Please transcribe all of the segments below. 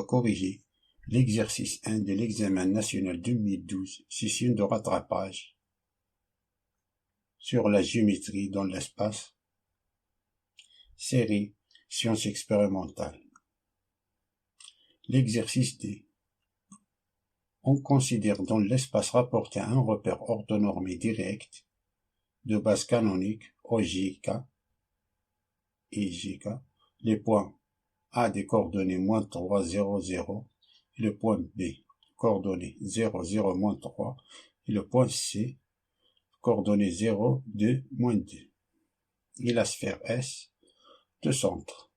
doit corriger l'exercice 1 de l'examen national 2012, session de rattrapage sur la géométrie dans l'espace, série sciences expérimentales. L'exercice D. On considère dans l'espace rapporté à un repère orthonormé direct de base canonique OJK et JK, les points A des coordonnées -3, 0, 0, et le point B, coordonnées 0, 0, -3, et le point C, coordonnées 0, 2, -2, et la sphère S de centre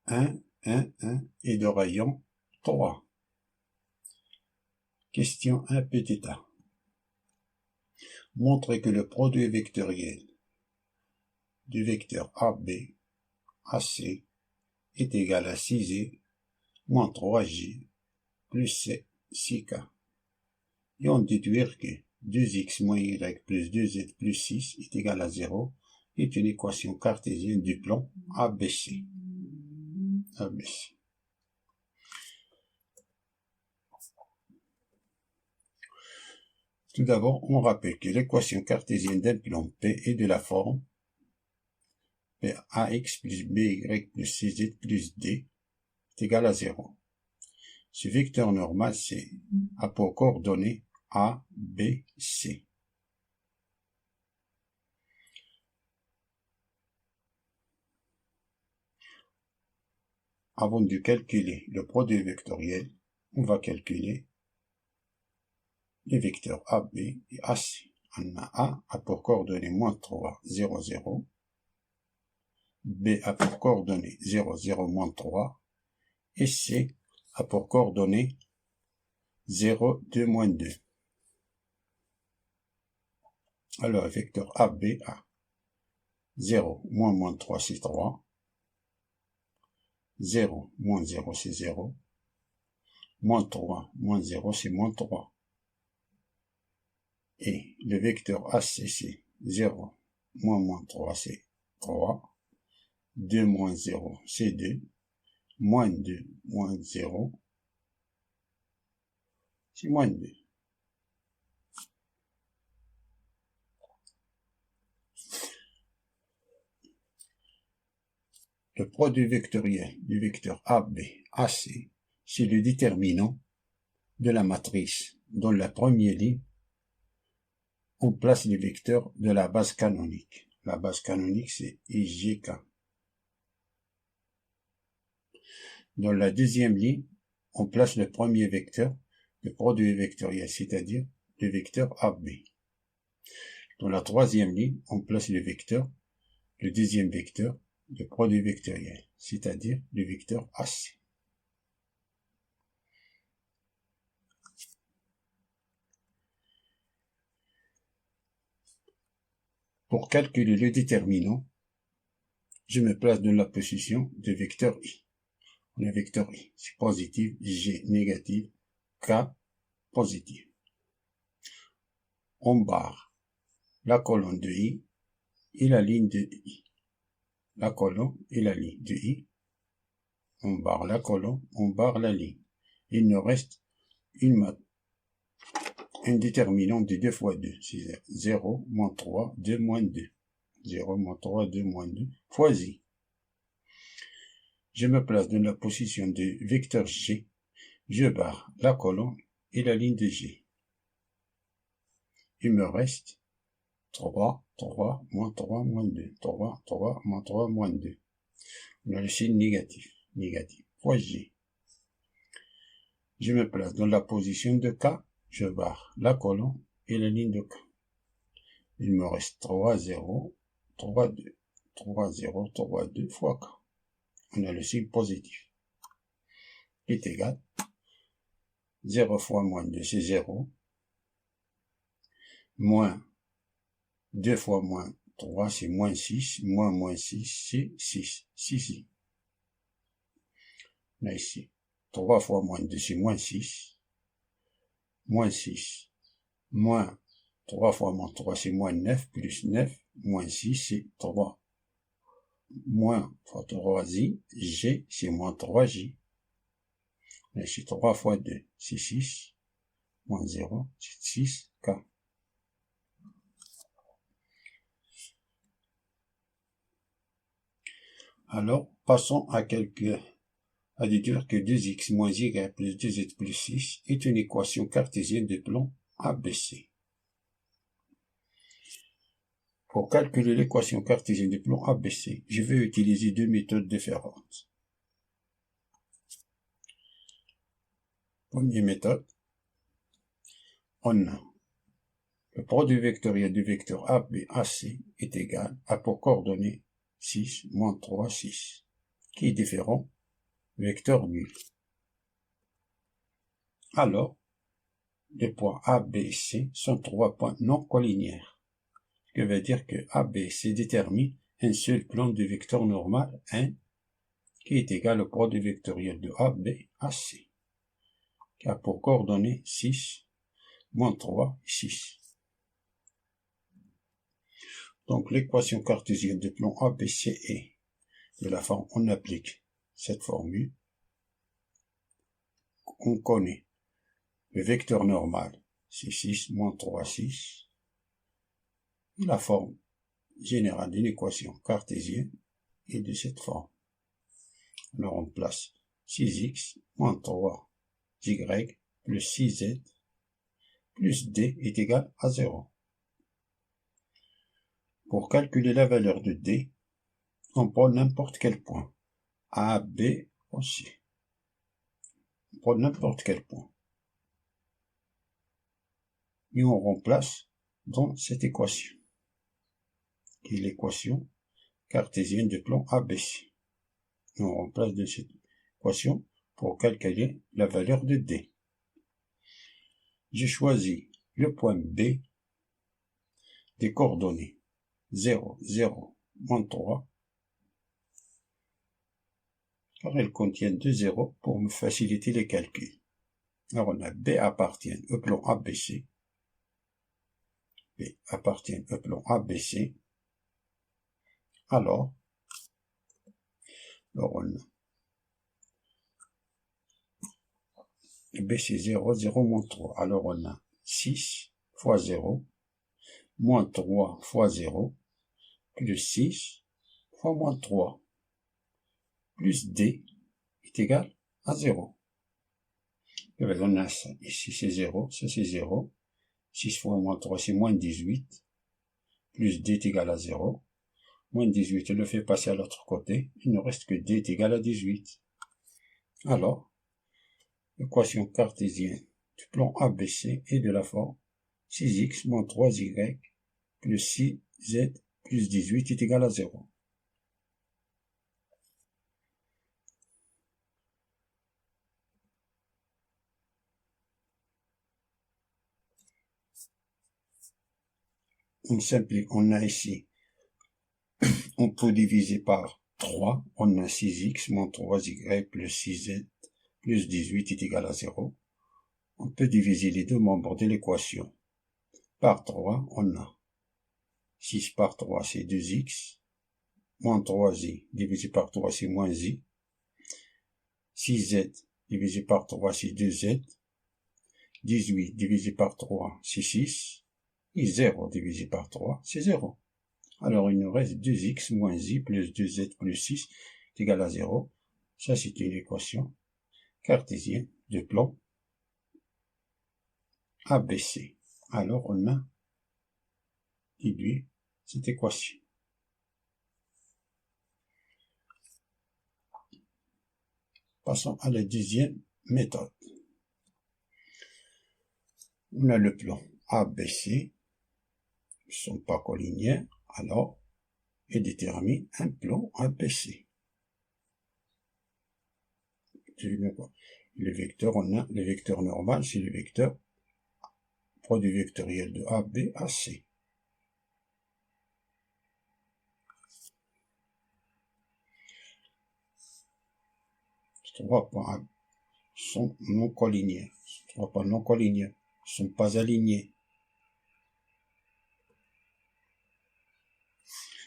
1, 1, 1 et de rayon 3. Question 1 petit a. Montrez que le produit vectoriel du vecteur AB, AC, est égal à 6e moins 3J plus C, 6K. Et on déduire que 2x moins y plus 2z plus 6 est égal à 0 est une équation cartésienne du plan ABC. ABC. Tout d'abord, on rappelle que l'équation cartésienne d'un plan P est de la forme Ax plus By plus Cz plus D est égal à 0. Ce vecteur normal, c'est a pour coordonnées A, B, C. Avant de calculer le produit vectoriel, on va calculer les vecteurs AB et AC. On a A pour coordonnées -3, 0, 0. B a pour coordonnées 0, 0, -3. Et C a pour coordonnées 0, 2, -2. Alors, vecteur AB a 0, -3, c'est 3. 0, -0, c'est 0. -3, -0, c'est -3. Et le vecteur AC, c'est 0, -3, c'est 3. 2, -0, c'est 2. -2, -0, c'est -2. Le produit vectoriel du vecteur AB, AC, c'est le déterminant de la matrice. Dans la première ligne, on place les vecteurs de la base canonique. La base canonique, c'est IJK. Dans la deuxième ligne, on place le premier vecteur, le produit vectoriel, c'est-à-dire le vecteur AB. Dans la troisième ligne, on place le vecteur, le deuxième vecteur, le produit vectoriel, c'est-à-dire le vecteur AC. Pour calculer le déterminant, je me place dans la position de vecteur I. Le vecteur I, c'est positif, G négatif, K positif. On barre la colonne de I et la ligne de I. La colonne et la ligne de I. On barre la colonne, on barre la ligne. Il nous reste un déterminant de 2 fois 2, c'est 0, -3, 2, -2. 0, -3, 2, -2, fois I. Je me place dans la position de vecteur G. Je barre la colonne et la ligne de G. Il me reste 3, 3, -3, -2. 3, 3, -3, -2. On a le signe négatif. Négatif. Fois G. Je me place dans la position de K. Je barre la colonne et la ligne de K. Il me reste 3, 0, 3, 2. 3, 0, 3, 2 fois K. On a le signe positif. Est égal. 0 fois -2, c'est 0. Moins 2 fois -3, c'est -6. Moins -6, c'est 6. 6. Là, ici. 3 fois -2, c'est -6. -6. Moins 3 fois -3, c'est -9. Plus 9. -6, c'est 3. moins 3i, g, c'est moins 3j. C'est 3 fois 2, c'est 6, moins 0, c'est 6, k. Alors, passons à déduire que 2x moins y plus 2z plus 6 est une équation cartésienne de plan ABC. Pour calculer l'équation cartésienne de plan ABC, je vais utiliser deux méthodes différentes. Première méthode, on a le produit vectoriel du vecteur ABAC est égal à pour coordonnées 6, moins 3, 6, qui est différent vecteur nul. Alors, les points A, B et C sont trois points non collinéaires, ce qui veut dire que A, B et C déterminent un seul plan du vecteur normal 1 qui est égal au produit vectoriel de A, B à C, qui a pour coordonnées 6, moins 3, 6. Donc l'équation cartésienne du plan ABC est de la forme, on applique cette formule, on connaît le vecteur normal, c'est 6, moins 3, 6, et la forme générale d'une équation cartésienne est de cette forme. Alors on place 6x moins 3y plus 6z plus d est égal à 0. Pour calculer la valeur de d, on prend n'importe quel point, A, B ou C. On prend n'importe quel point. Et on remplace dans cette équation, qui est l'équation cartésienne du plan ABC. Et on remplace dans cette équation pour calculer la valeur de D. J'ai choisi le point B des coordonnées 0, 0, moins 3, car elles contiennent 2 zéros pour me faciliter les calculs. Alors on a B appartient au plan ABC, B appartient au plan ABC, alors on a B c'est 0, 0, moins 3, alors on a 6 fois 0, moins 3 fois 0, plus 6 fois moins 3, plus D est égal à 0. Et bien on a ça, ici c'est 0, ça c'est 0, 6 fois moins 3 c'est moins 18, plus D est égal à 0, moins 18, je le fais passer à l'autre côté, il ne reste que D est égal à 18. Alors, l'équation cartésienne du plan ABC est de la forme 6x moins 3y plus 6z plus 18 est égal à 0. On simplifie, on a ici, on peut diviser par 3, on a 6x moins 3y plus 6z plus 18 est égal à 0. On peut diviser les deux membres de l'équation par 3, on a 6 par 3 c'est 2x, moins 3y divisé par 3 c'est moins y, 6z divisé par 3 c'est 2z, 18 divisé par 3 c'est 6, et 0 divisé par 3 c'est 0. Alors il nous reste 2x moins y plus 2z plus 6 est égal à 0. Ça c'est une équation cartésienne de plan ABC. Alors on a déduit cette équation. Passons à la deuxième méthode. On a le plan ABC, ils ne sont pas collinéaires, alors il détermine un plan ABC. Le vecteur, on a le vecteur normal, c'est le vecteur produit vectoriel de AB à C. Ces trois points sont non collinéaires. Ces trois points non collinéaires ne sont pas alignés.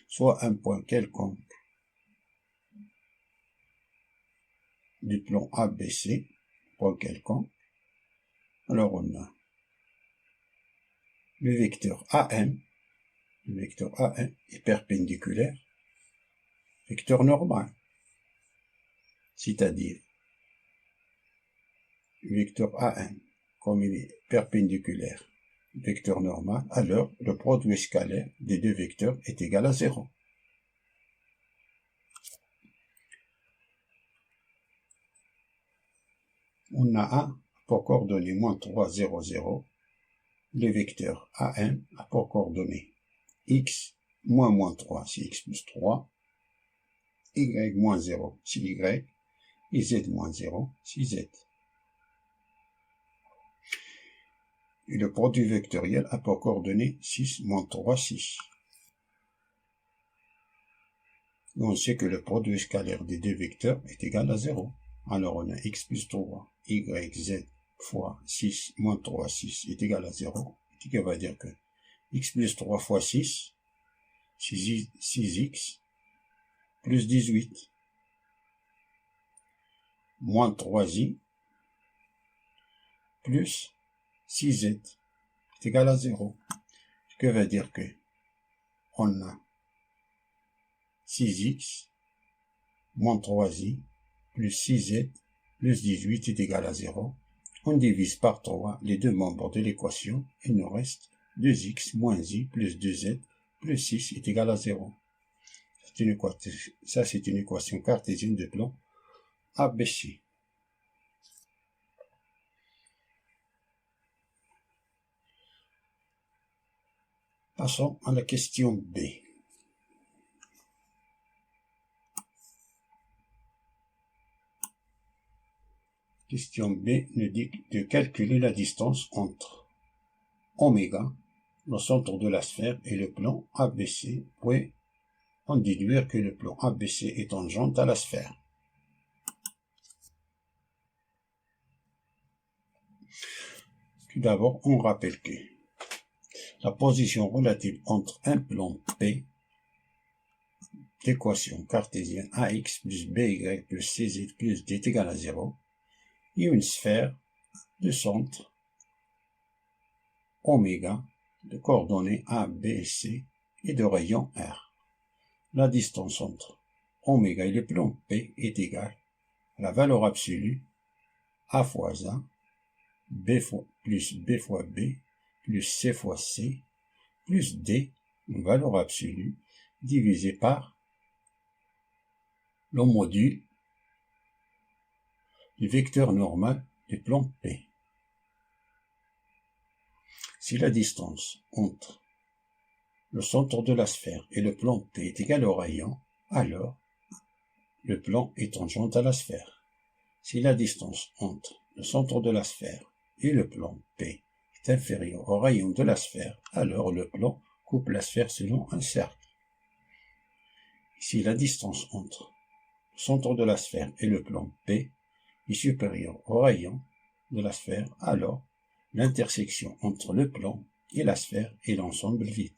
Soit un point quelconque du plan ABC, point quelconque. Alors on a le vecteur AM. Le vecteur AM est perpendiculaire, vecteur normal, c'est-à-dire le vecteur AM, comme il est perpendiculaire, vecteur normal, alors le produit scalaire des deux vecteurs est égal à 0. On a un pour coordonnée moins 3, 0, 0. Le vecteur AM a pour coordonnée x moins 3, c'est x plus 3, y moins 0, c'est y, et z moins 0, c'est z. Et le produit vectoriel a pour coordonnée 6, moins 3, 6. Et on sait que le produit scalaire des deux vecteurs est égal à 0. Alors on a x plus 3, y, z fois 6, moins 3, 6 est égal à 0. Ce qui va dire que x plus 3 fois 6, c'est 6x, plus 18, moins 3y, plus 6z, est égal à 0. Ce qui veut dire que on a 6x, moins 3y, plus 6z, plus 18 est égal à 0. On divise par 3 les deux membres de l'équation, et il nous reste 2x moins y plus 2z plus 6 est égal à 0. Ça, c'est une équation cartésienne de plan ABC. Passons à la question B. Question B nous dit de calculer la distance entre oméga, le centre de la sphère, et le plan ABC, puis en déduire que le plan ABC est tangent à la sphère. Tout d'abord, on rappelle que la position relative entre un plan P d'équation cartésienne AX plus BY plus CZ plus D est égal à 0 et une sphère de centre oméga de coordonnées A, B et C et de rayon R. La distance entre oméga et le plan P est égale à la valeur absolue A fois A plus B fois B plus C fois C plus D, une valeur absolue, divisé par le module du vecteur normal du plan P. Si la distance entre le centre de la sphère et le plan P est égale au rayon, alors le plan est tangent à la sphère. Si la distance entre le centre de la sphère et le plan P est inférieure au rayon de la sphère, alors le plan coupe la sphère selon un cercle. Si la distance entre le centre de la sphère et le plan P est supérieure au rayon de la sphère, alors l'intersection entre le plan et la sphère est l'ensemble vide,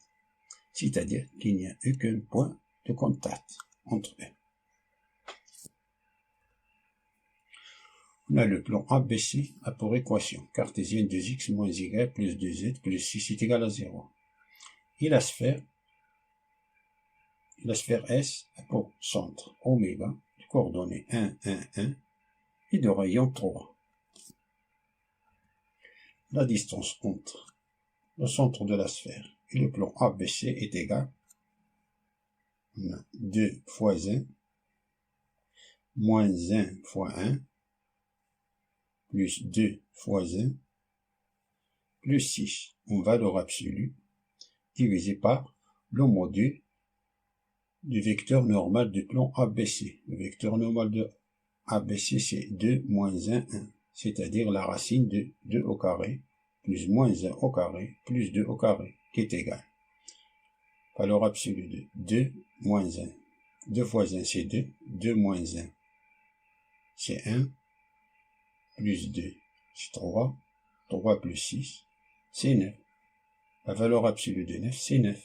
c'est-à-dire qu'il n'y a aucun point de contact entre eux. On a le plan ABC a pour équation cartésienne 2x moins y plus 2z plus 6 est égal à 0. Et la sphère S a pour centre oméga de coordonnées 1, 1, 1 et de rayon 3. La distance entre le centre de la sphère et le plan ABC est égale à 2 fois 1 moins 1 fois 1 plus 2 fois 1 plus 6 en valeur absolue divisé par le module du vecteur normal du plan ABC. Le vecteur normal de ABC, c'est 2 moins 1, 1, c'est-à-dire la racine de 2 au carré plus moins 1 au carré plus 2 au carré, qui est égal. Valeur absolue de 2 moins 1. 2 fois 1, c'est 2. 2 moins 1, c'est 1. Plus 2, c'est 3. 3 plus 6, c'est 9. La valeur absolue de 9, c'est 9.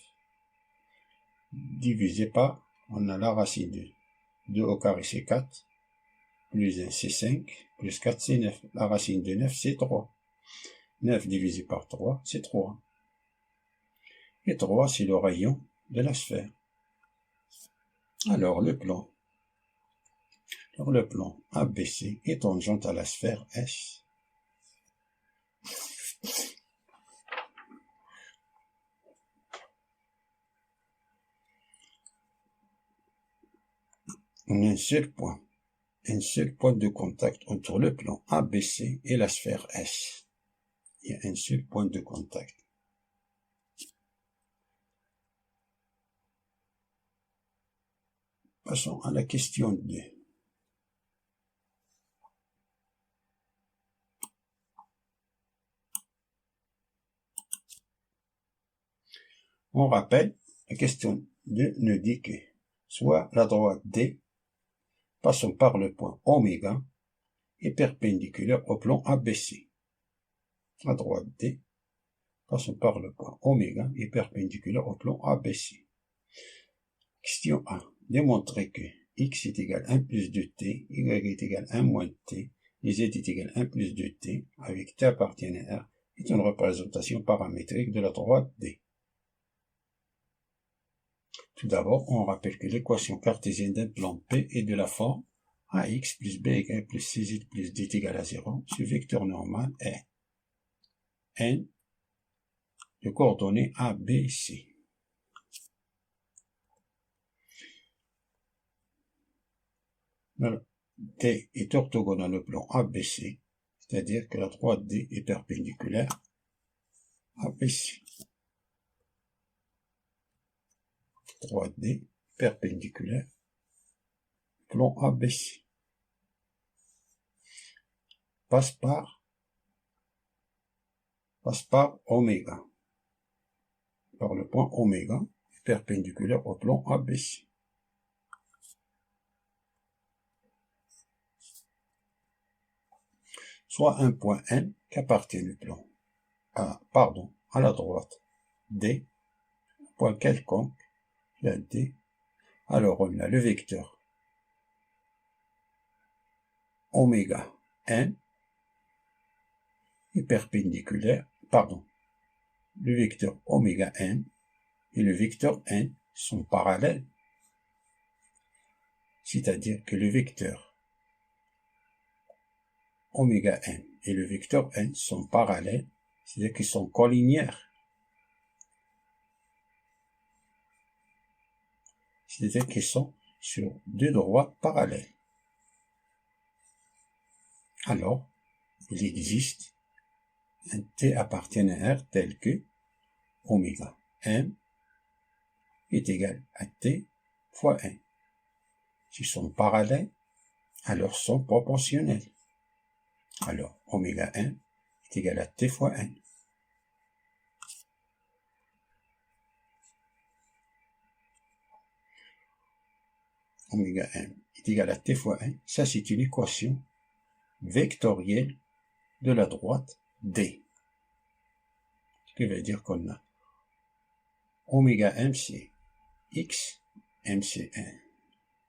Divisé par, on a la racine de 2 au carré, c'est 4. plus 1, c'est 5, plus 4, c'est 9. La racine de 9, c'est 3. 9 divisé par 3, c'est 3. Et 3, c'est le rayon de la sphère. Alors, le plan ABC est tangent à la sphère S. On a un seul point de contact entre le plan ABC et la sphère S. Il y a un seul point de contact. Passons à la question 2. On rappelle, la question 2 nous dit que soit la droite D, passant par le point oméga, est perpendiculaire au plan ABC. La droite D, passant par le point oméga, est perpendiculaire au plan ABC. Question 1. Démontrer que x est égal à 1 plus 2t, y est égal à 1 moins t, et z est égal à 1 plus 2t, avec t appartient à R, est une représentation paramétrique de la droite D. Tout d'abord, on rappelle que l'équation cartésienne d'un plan P est de la forme ax plus by plus cz plus d est égal à 0. Ce vecteur normal est n de coordonnées A, B, C. D est orthogonal au plan ABC, c'est-à-dire que la droite D est perpendiculaire à ABC. Droite D perpendiculaire plan ABC. Passe par oméga. Par le point oméga perpendiculaire au plan ABC. Soit un point N qu'appartient le plan à la droite D, point quelconque, la D. Alors on a le vecteur oméga N est perpendiculaire, le vecteur oméga N et le vecteur N sont parallèles, c'est-à-dire que le vecteur oméga N et le vecteur N sont parallèles, c'est-à-dire qu'ils sont collinéaires. C'est-à-dire qu'ils sont sur deux droites parallèles. Alors, il existe un T appartient à R tel que oméga M est égal à T fois N. S'ils sont parallèles, alors sont proportionnels. Alors, oméga M est égal à T fois N. Oméga M est égal à T fois N. Ça, c'est une équation vectorielle de la droite D. Ce qui veut dire qu'on a oméga M, c'est X, M, c'est 1.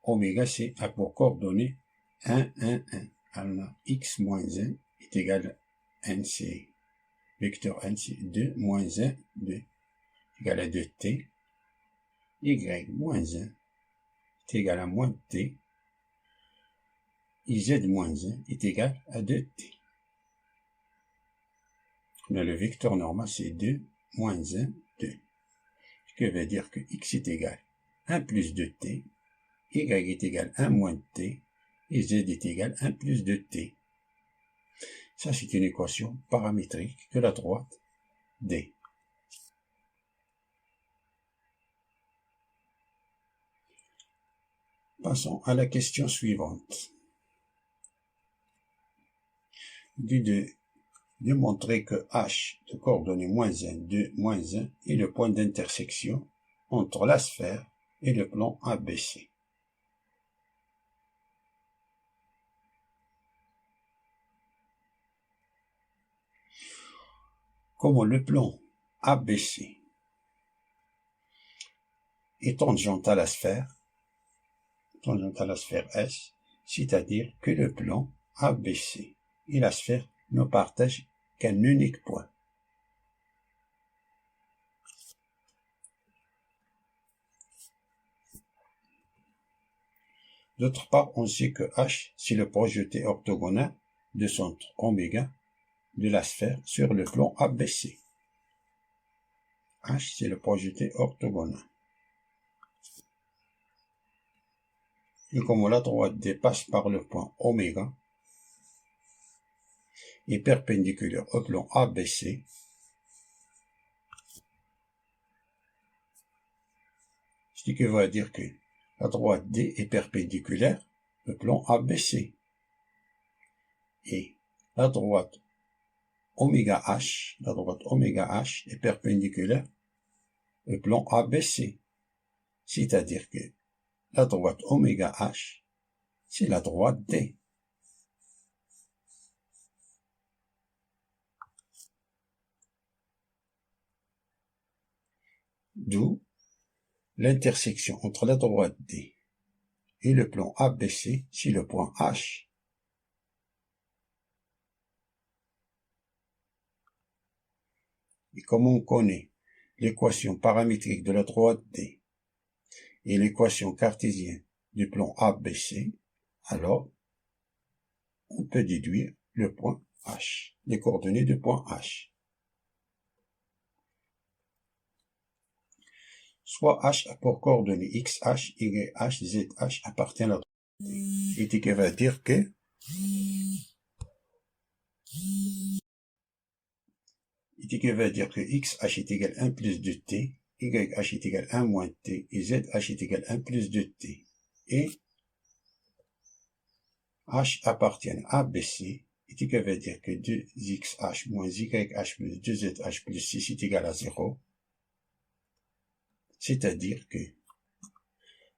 Oméga, c'est à pour coordonnées 1, 1, 1. Alors, on a X moins 1 est égal à N, c'est vecteur N, c'est 2 moins 1, 2, égal à 2T. Y moins 1 est égal à moins T. Et Z moins 1 est égal à 2T. On a le vecteur normal, c'est 2 moins 1, 2. Ce qui veut dire que X est égal à 1 plus 2T, Y est égal à 1 moins T, et Z est égal à 1 plus 2T. Ça, c'est une équation paramétrique de la droite D. Passons à la question suivante. Il dit de démontrer que H de coordonnées moins 1, 2, moins 1 est le point d'intersection entre la sphère et le plan ABC. Comme le plan ABC est tangent à la sphère S, c'est-à-dire que le plan ABC et la sphère ne partagent qu'un unique point. D'autre part, on sait que H, c'est le projeté orthogonal de centre oméga de la sphère sur le plan ABC. H, c'est le projeté orthogonal. Et comme la droite D passe par le point oméga, est perpendiculaire au plan ABC, ce qui veut dire que la droite D est perpendiculaire au plan ABC. Et la droite oméga H est perpendiculaire au plan ABC. C'est-à-dire que la droite oméga H, c'est la droite D. D'où l'intersection entre la droite D et le plan ABC, c'est le point H. Et comme on connaît l'équation paramétrique de la droite D et l'équation cartésienne du plan ABC, alors on peut déduire le point H, les coordonnées du point H. Soit H a pour coordonnées XH, YH, ZH appartient à la droite D. Et ce qui veut dire que XH est égal à 1 plus 2T, YH est égal à 1 moins T, et ZH est égal à 1 plus 2T. Et H appartient à ABC, et ce qui veut dire que 2XH moins YH plus 2ZH plus 6 est égal à 0. C'est-à-dire que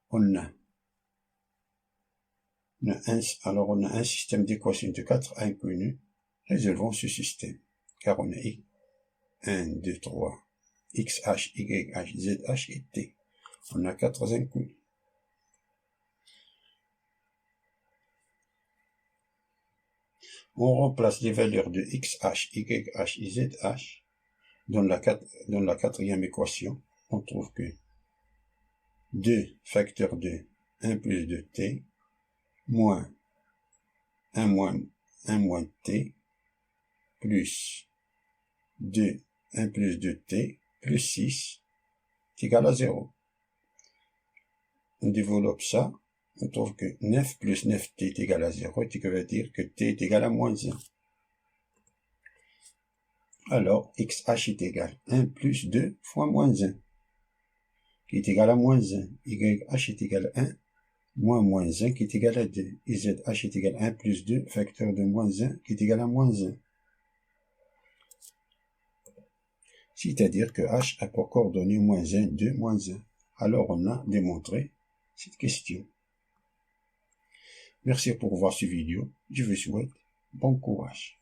on a un système d'équations de 4 inconnues. Résolvons ce système, car on a 1, 2, 3, XH, YH, ZH et T. On a 4 inconnus. On remplace les valeurs de XH, YH et ZH dans la quatrième équation. On trouve que 2 facteur de 1 plus 2T moins 1 moins T plus 2 1 plus 2T plus 6 est égal à 0. On développe ça, on trouve que 9 plus 9T est égal à 0, ce qui veut dire que T est égal à moins 1. Alors, XH est égal à 1 plus 2 fois moins 1, qui est égal à moins 1. YH est égal à 1 moins 1, qui est égal à 2. Et ZH est égal à 1 plus 2, facteur de moins 1, qui est égal à moins 1. C'est-à-dire que H a pour coordonnées moins 1, 2, moins 1. Alors, on a démontré cette question. Merci pour voir cette vidéo. Je vous souhaite bon courage.